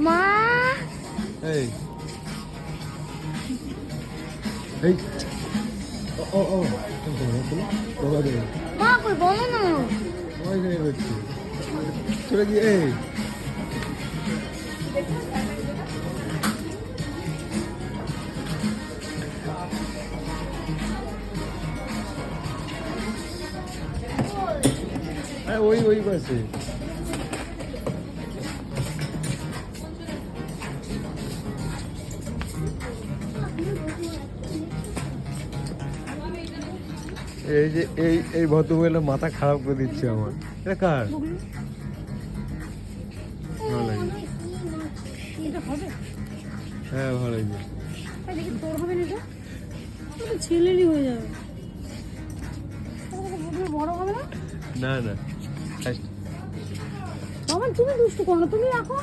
মা এই এই ও বাবা দে মা কই বলো না ওই যে হচ্ছে চলে গিয়ে এই ওই পাশে এই যে এই ভদ্রমহিলা মাথা খারাপ করে দিচ্ছে আমার। এটা কার? ভালো লাগে। হ্যাঁ ভালো লাগে। তোর হবে না, এটা ছেলেরই হয়ে যাবে, বড় হবে না। না বাবা তুমি দুষ্টু করো, তুমি রাখো।